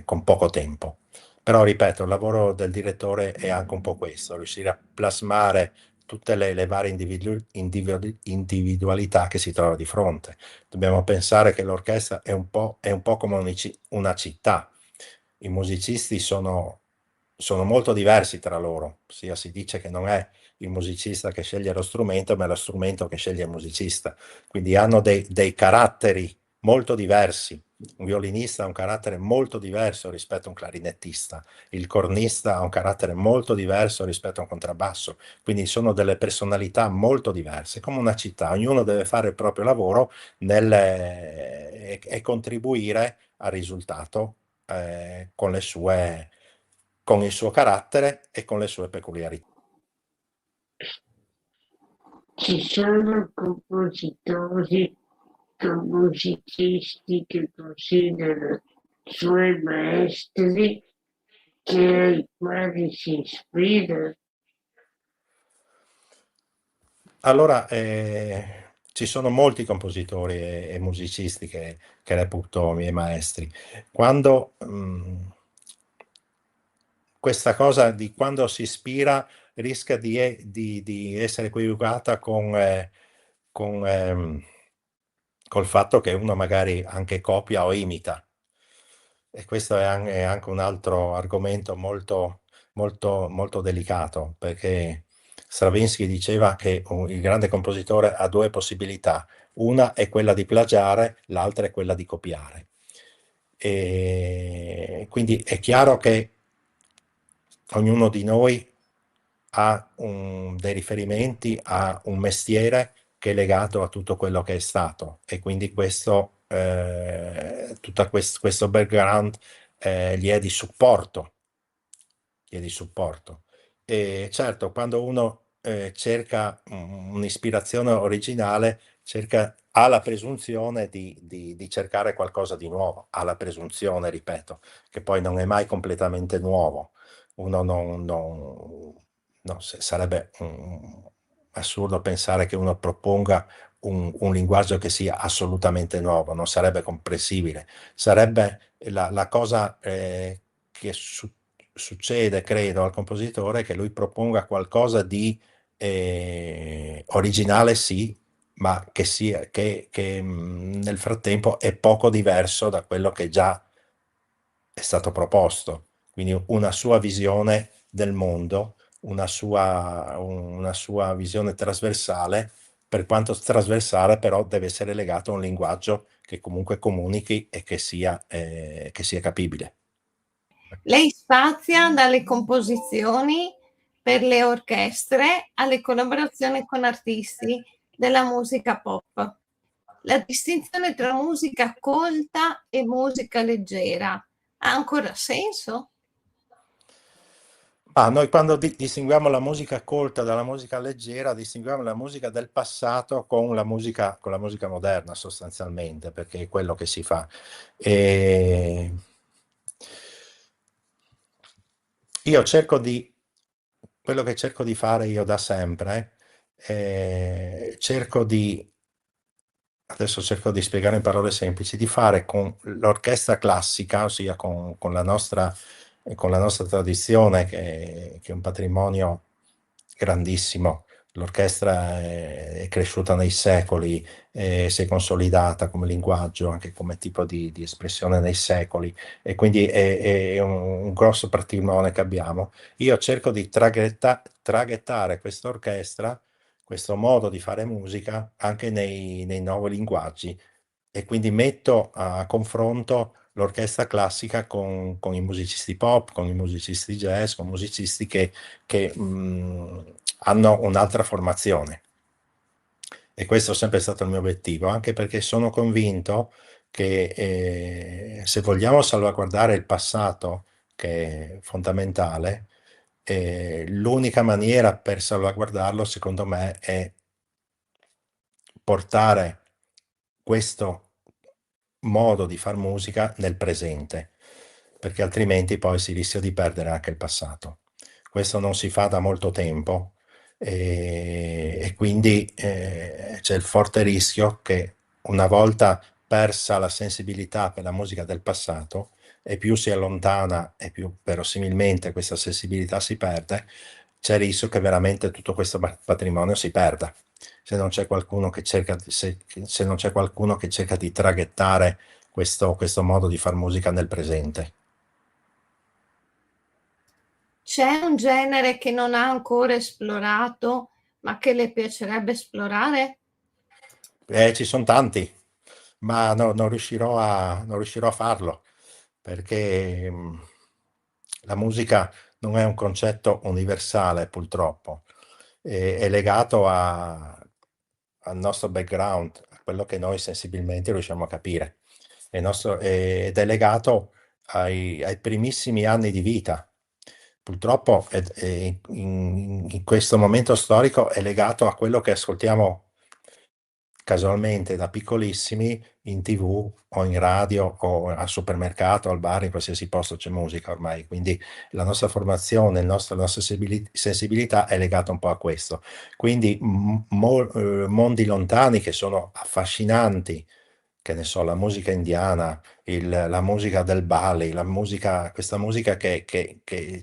con poco tempo. Però ripeto, il lavoro del direttore è anche un po' questo, riuscire a plasmare tutte le varie individualità che si trova di fronte. Dobbiamo pensare che l'orchestra è un po' come una città. I musicisti sono molto diversi tra loro, ossia si dice che non è il musicista che sceglie lo strumento, ma è lo strumento che sceglie il musicista. Quindi hanno dei caratteri molto diversi. Un violinista ha un carattere molto diverso rispetto a un clarinettista, il cornista ha un carattere molto diverso rispetto a un contrabbasso, quindi sono delle personalità molto diverse, come una città, ognuno deve fare il proprio lavoro e contribuire al risultato con il suo carattere e con le sue peculiarità. Ci sono compositori o musicisti che considerano suoi maestri, ai quali si ispira. Allora, ci sono molti compositori e musicisti che reputo miei maestri. Quando questa cosa di quando si ispira rischia di essere equivocata col fatto che uno magari anche copia o imita. E questo è anche un altro argomento molto, molto, molto delicato, perché Stravinsky diceva che il grande compositore ha due possibilità, una è quella di plagiare, l'altra è quella di copiare. E quindi è chiaro che ognuno di noi ha dei riferimenti, ha un mestiere che è legato a tutto quello che è stato e quindi tutto questo background gli è di supporto. E certo, quando uno cerca un'ispirazione originale, ha la presunzione di cercare qualcosa di nuovo, ha la presunzione, ripeto, che poi non è mai completamente nuovo. Uno sarebbe assurdo pensare che uno proponga un linguaggio che sia assolutamente nuovo, non sarebbe comprensibile. Sarebbe la cosa che succede, credo, al compositore che lui proponga qualcosa di originale, sì, ma che nel frattempo è poco diverso da quello che già è stato proposto. Quindi una sua visione del mondo, una sua visione trasversale, per quanto trasversale però deve essere legato a un linguaggio che comunque comunichi e che sia capibile. Lei spazia dalle composizioni per le orchestre alle collaborazioni con artisti della musica pop. La distinzione tra musica colta e musica leggera ha ancora senso? Noi quando distinguiamo la musica colta dalla musica leggera, distinguiamo la musica del passato con la musica moderna sostanzialmente, perché è quello che si fa. E io quello che cerco di fare io da sempre, adesso cerco di spiegare in parole semplici, di fare con l'orchestra classica, ossia con la nostra tradizione, che è un patrimonio grandissimo. L'orchestra è cresciuta nei secoli, si è consolidata come linguaggio, anche come tipo di espressione nei secoli, e quindi è un grosso patrimonio che abbiamo. Io cerco di traghettare questa orchestra, questo modo di fare musica anche nei nuovi linguaggi, e quindi metto a confronto l'orchestra classica con i musicisti pop, con i musicisti jazz, con musicisti che hanno un'altra formazione. E questo è sempre stato il mio obiettivo, anche perché sono convinto che se vogliamo salvaguardare il passato, che è fondamentale, l'unica maniera per salvaguardarlo, secondo me, è portare questo modo di far musica nel presente, perché altrimenti poi si rischia di perdere anche il passato. Questo non si fa da molto tempo, e quindi c'è il forte rischio che, una volta persa la sensibilità per la musica del passato, e più si allontana e più verosimilmente questa sensibilità si perde, c'è il rischio che veramente tutto questo patrimonio si perda, se non c'è qualcuno che cerca, se non c'è qualcuno che cerca di traghettare questo modo di far musica nel presente. C'è un genere che non ha ancora esplorato, ma che le piacerebbe esplorare? Ci sono tanti, ma non riuscirò a farlo, perché la musica non è un concetto universale, purtroppo. È legato al nostro background, a quello che noi sensibilmente riusciamo a capire. Ed è legato ai primissimi anni di vita. Purtroppo in questo momento storico è legato a quello che ascoltiamo casualmente da piccolissimi in TV o in radio o al supermercato, al bar, in qualsiasi posto c'è musica ormai. Quindi la nostra formazione, la nostra sensibilità è legata un po' a questo. Quindi mondi lontani che sono affascinanti, che ne so, la musica indiana, la musica del Bali, questa musica che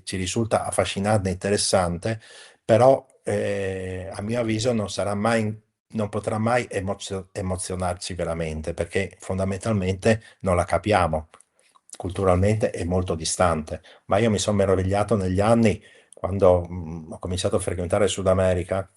ci risulta affascinante e interessante, però a mio avviso non potrà mai emozionarci veramente, perché fondamentalmente non la capiamo. Culturalmente è molto distante, ma io mi sono meravigliato negli anni, quando ho cominciato a frequentare il Sud America,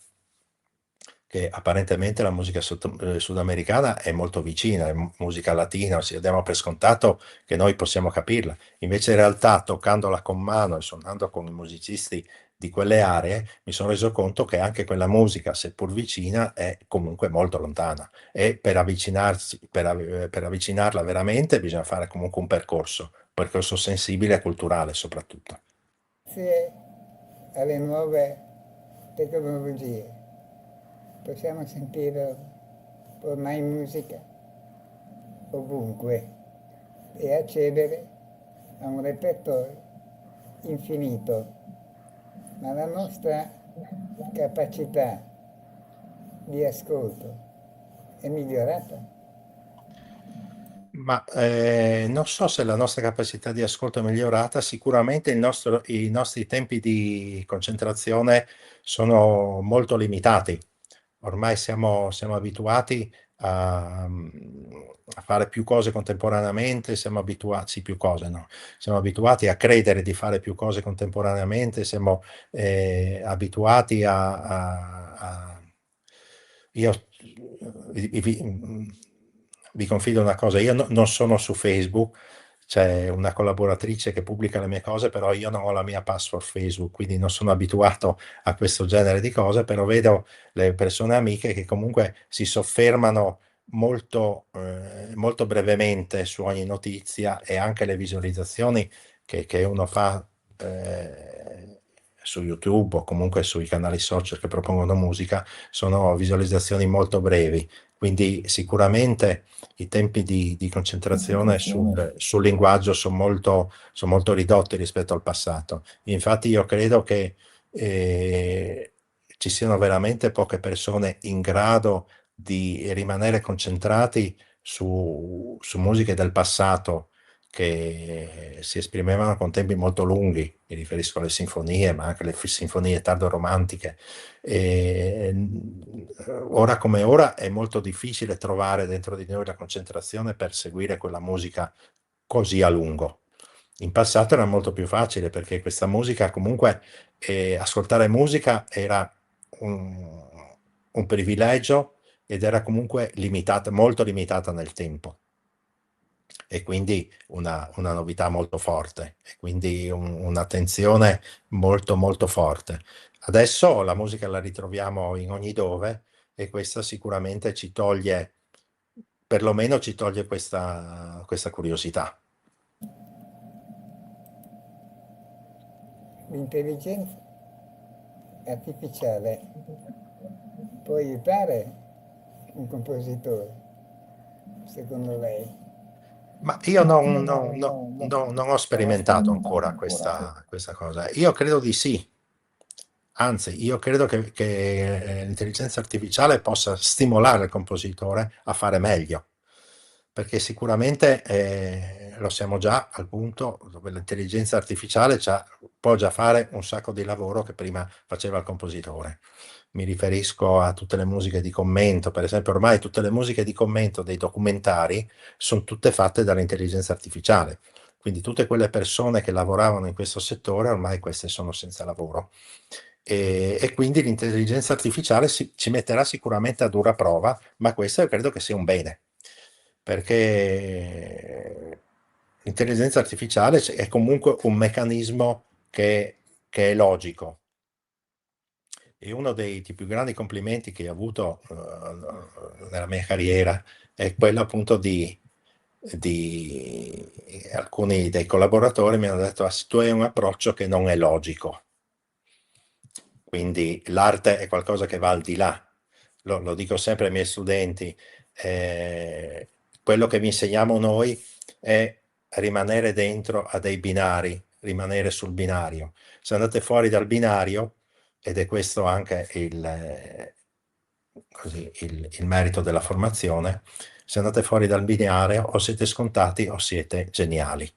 che apparentemente la musica sudamericana è molto vicina, è musica latina, ci diamo per scontato che noi possiamo capirla. Invece in realtà, toccandola con mano e suonando con i musicisti di quelle aree, mi sono reso conto che anche quella musica, seppur vicina, è comunque molto lontana, e per avvicinarla veramente bisogna fare comunque un percorso sensibile e culturale soprattutto. Grazie alle nuove tecnologie possiamo sentire ormai musica ovunque e accedere a un repertorio infinito, ma la nostra capacità di ascolto è migliorata. Ma non so se la nostra capacità di ascolto è migliorata, sicuramente i nostri tempi di concentrazione sono molto limitati. Ormai siamo abituati a fare più cose contemporaneamente, siamo abituati, sì, più cose, no? Siamo abituati a credere di fare più cose contemporaneamente, siamo abituati io vi confido una cosa, io non sono su Facebook, c'è una collaboratrice che pubblica le mie cose, però io non ho la mia password Facebook, quindi non sono abituato a questo genere di cose, però vedo le persone amiche che comunque si soffermano molto brevemente su ogni notizia, e anche le visualizzazioni che uno fa su YouTube o comunque sui canali social che propongono musica, sono visualizzazioni molto brevi, quindi sicuramente i tempi di concentrazione sul linguaggio son molto ridotti rispetto al passato. Infatti io credo che ci siano veramente poche persone in grado di rimanere concentrati su musiche del passato che si esprimevano con tempi molto lunghi, mi riferisco alle sinfonie, ma anche alle sinfonie tardo-romantiche. Ora come ora è molto difficile trovare dentro di noi la concentrazione per seguire quella musica così a lungo. In passato era molto più facile perché questa musica comunque, ascoltare musica era un privilegio ed era comunque limitata, molto limitata nel tempo e quindi una novità molto forte e quindi un'attenzione molto molto forte. Adesso la musica la ritroviamo in ogni dove e questa sicuramente ci toglie, perlomeno ci toglie questa curiosità. L'intelligenza artificiale può aiutare un compositore, secondo lei? Ma io non ho sperimentato ancora questa cosa. Io credo di sì. Anzi, io credo che l'intelligenza artificiale possa stimolare il compositore a fare meglio, perché sicuramente lo siamo già al punto dove l'intelligenza artificiale può già fare un sacco di lavoro che prima faceva il compositore. Mi riferisco a tutte le musiche di commento, per esempio ormai tutte le musiche di commento dei documentari sono tutte fatte dall'intelligenza artificiale. Quindi tutte quelle persone che lavoravano in questo settore ormai queste sono senza lavoro. E quindi l'intelligenza artificiale ci metterà sicuramente a dura prova, ma questo io credo che sia un bene, perché l'intelligenza artificiale è comunque un meccanismo che è logico. E uno dei più grandi complimenti che ho avuto nella mia carriera è quello appunto di alcuni dei collaboratori mi hanno detto: tu hai un approccio che non è logico. Quindi l'arte è qualcosa che va al di là. Lo dico sempre ai miei studenti, quello che vi insegniamo noi è rimanere dentro a dei binari, rimanere sul binario. Se andate fuori dal binario, ed è questo anche il merito della formazione, se andate fuori dal binario o siete scontati o siete geniali.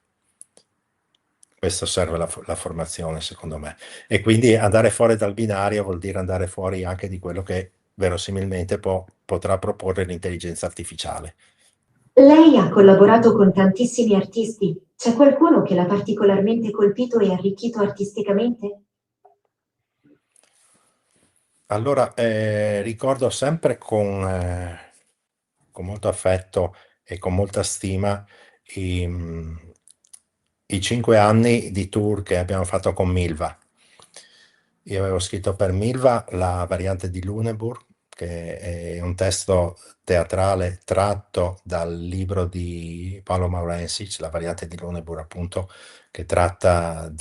Questo serve la formazione, secondo me. E quindi andare fuori dal binario vuol dire andare fuori anche di quello che verosimilmente potrà proporre l'intelligenza artificiale. Lei ha collaborato con tantissimi artisti. C'è qualcuno che l'ha particolarmente colpito e arricchito artisticamente? Allora, ricordo sempre con molto affetto e con molta stima i 5 anni di tour che abbiamo fatto con Milva. Io avevo scritto per Milva la variante di Lüneburg, che è un testo teatrale tratto dal libro di Paolo Maurensic, la variante di Lüneburg, appunto, che tratta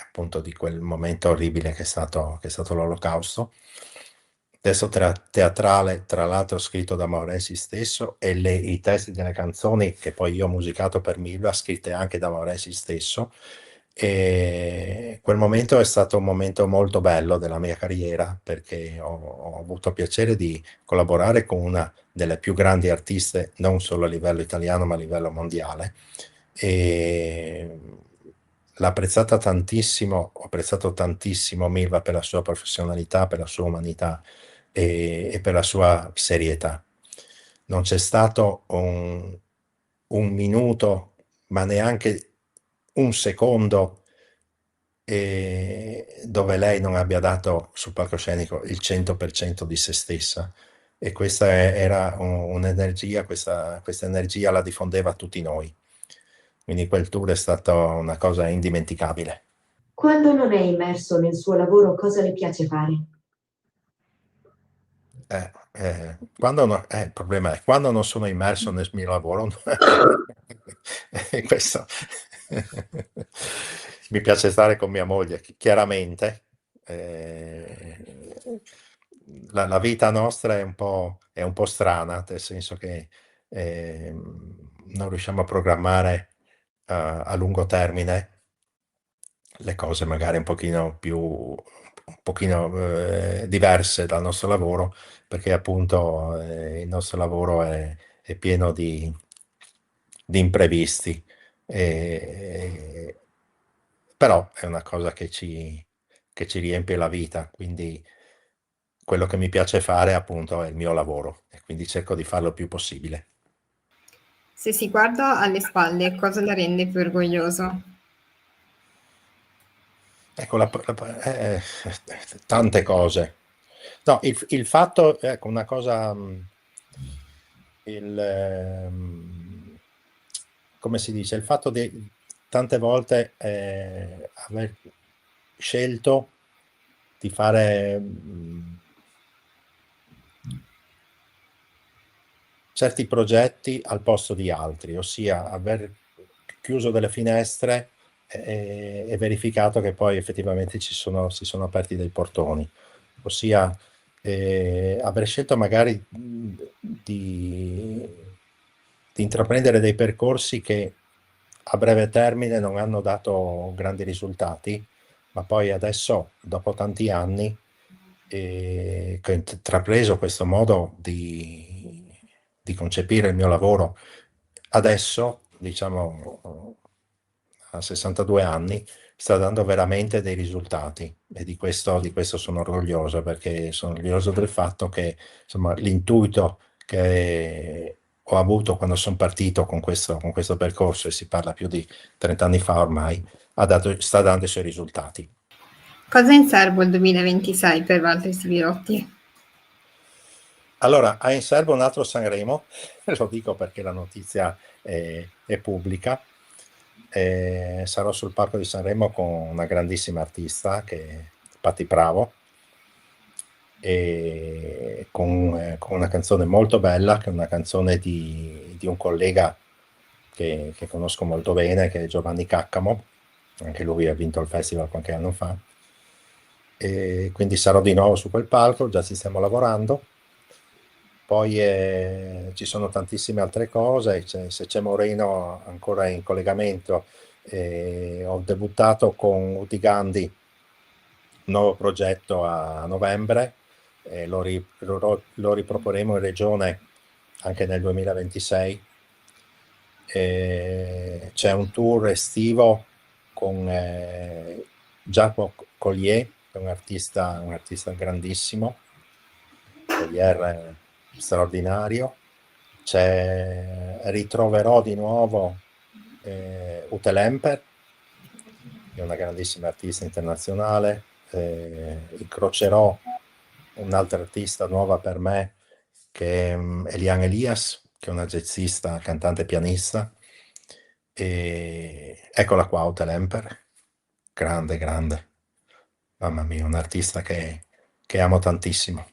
appunto di quel momento orribile che è stato l'Olocausto. Testo teatrale, tra l'altro scritto da Maurensi stesso, e i testi delle canzoni che poi io ho musicato per Milva, scritte anche da Maurensi stesso. E quel momento è stato un momento molto bello della mia carriera perché ho avuto piacere di collaborare con una delle più grandi artiste, non solo a livello italiano ma a livello mondiale. E l'ho apprezzata tantissimo, ho apprezzato tantissimo Milva per la sua professionalità, per la sua umanità e per la sua serietà. Non c'è stato un minuto, ma neanche un secondo dove lei non abbia dato sul palcoscenico il 100% di se stessa. E questa era un'energia, questa energia la diffondeva a tutti noi. Quindi quel tour è stata una cosa indimenticabile. Quando non è immerso nel suo lavoro, cosa le piace fare? Il problema è quando non sono immerso nel mio lavoro. Questo. mi piace stare con mia moglie, chiaramente. eh, la vita nostra è un po' strana, nel senso che non riusciamo a programmare a lungo termine le cose magari un pochino diverse dal nostro lavoro, perché appunto il nostro lavoro è pieno di imprevisti. E- Però è una cosa che ci riempie la vita, quindi quello che mi piace fare appunto è il mio lavoro e quindi cerco di farlo il più possibile. Se si guarda alle spalle, cosa la rende più orgoglioso? Ecco, tante cose. No, il fatto, ecco, una cosa, il, come si dice, il fatto di tante volte aver scelto di fare certi progetti al posto di altri, ossia aver chiuso delle finestre e verificato che poi effettivamente si sono aperti dei portoni, ossia aver scelto magari di intraprendere dei percorsi che a breve termine non hanno dato grandi risultati, ma poi adesso, dopo tanti anni, che ho intrapreso questo modo di concepire il mio lavoro, adesso, diciamo, a 62 anni, sta dando veramente dei risultati e di questo sono orgoglioso, perché sono orgoglioso del fatto che, insomma, l'intuito che ho avuto quando sono partito con questo percorso, e si parla più di 30 anni fa ormai, sta dando i suoi risultati. Cosa è in serbo il 2026 per Walter Sivirotti? Allora, ha in serbo un altro Sanremo, lo dico perché la notizia è pubblica. Sarò sul palco di Sanremo con una grandissima artista che è Patti Bravo, e con una canzone molto bella, che è una canzone di un collega che conosco molto bene, che è Giovanni Caccamo, anche lui ha vinto il festival qualche anno fa, e quindi sarò di nuovo su quel palco, già ci stiamo lavorando. Poi ci sono tantissime altre cose, se c'è Moreno ancora in collegamento, ho debuttato con Uti Gandhi, un nuovo progetto a novembre, lo riproporremo in regione anche nel 2026. C'è un tour estivo con Giacomo Collier, che è un artista grandissimo, Collier straordinario. Ritroverò di nuovo Ute Lemper, che è una grandissima artista internazionale. Incrocerò un'altra artista nuova per me, che è Eliane Elias, che è una jazzista, cantante e pianista. E eccola qua, Ute Lemper, grande, grande. Mamma mia, un artista che amo tantissimo.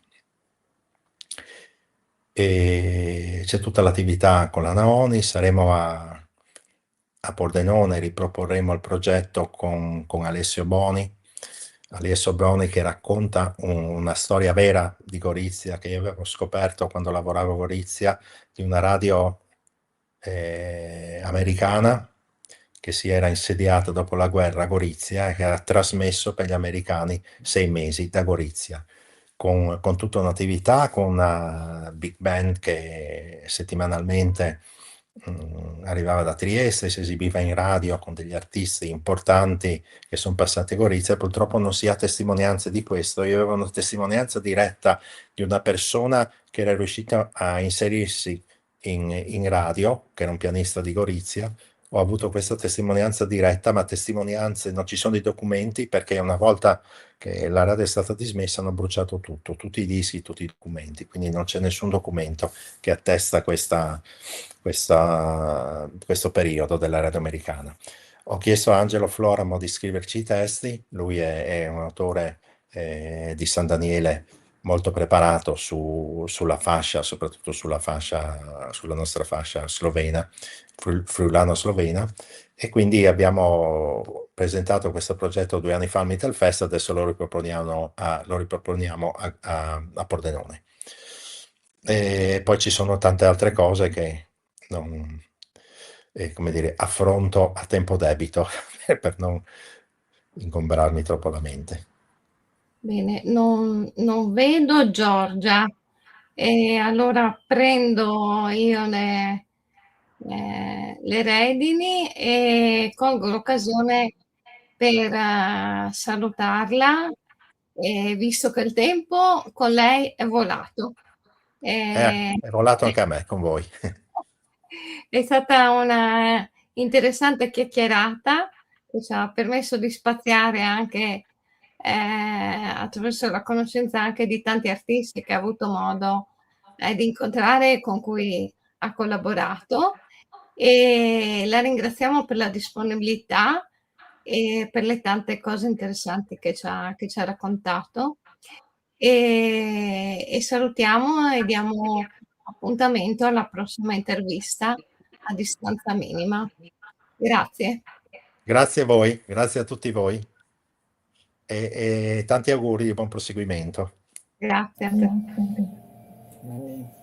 E c'è tutta l'attività con la Naoni, saremo a Pordenone, riproporremo il progetto con Alessio Boni. Alessio Boni che racconta una storia vera di Gorizia, che io avevo scoperto quando lavoravo a Gorizia, di una radio americana che si era insediata dopo la guerra a Gorizia e che ha trasmesso per gli americani 6 mesi da Gorizia, con tutta un'attività, con una big band che settimanalmente arrivava da Trieste, si esibiva in radio con degli artisti importanti che sono passati a Gorizia. Purtroppo non si ha testimonianze di questo. Io avevo una testimonianza diretta di una persona che era riuscita a inserirsi in radio, che era un pianista di Gorizia. Ho avuto questa testimonianza diretta, ma testimonianze non ci sono i documenti, perché una volta che la radio è stata dismessa hanno bruciato tutto, tutti i dischi, tutti i documenti, quindi non c'è nessun documento che attesta questo periodo della radio americana. Ho chiesto a Angelo Floramo di scriverci i testi, lui è un autore di San Daniele molto preparato sulla fascia, soprattutto sulla nostra fascia slovena, friulano-slovena, e quindi abbiamo presentato questo progetto 2 anni fa al Mittelfest, adesso lo riproponiamo a Pordenone. E poi ci sono tante altre cose che non, come dire, affronto a tempo debito per non ingombrarmi troppo la mente. Bene, non vedo Giorgia, e allora prendo io le redini e colgo l'occasione per salutarla, visto che il tempo con lei è volato. È volato anche a me con voi. È stata una interessante chiacchierata che ci ha permesso di spaziare anche attraverso la conoscenza anche di tanti artisti che ha avuto modo di incontrare e con cui ha collaborato, e la ringraziamo per la disponibilità e per le tante cose interessanti che ci ha raccontato, e salutiamo e diamo appuntamento alla prossima intervista a distanza minima. Grazie. Grazie a voi, grazie a tutti voi e tanti auguri di buon proseguimento. Grazie a te. Mani.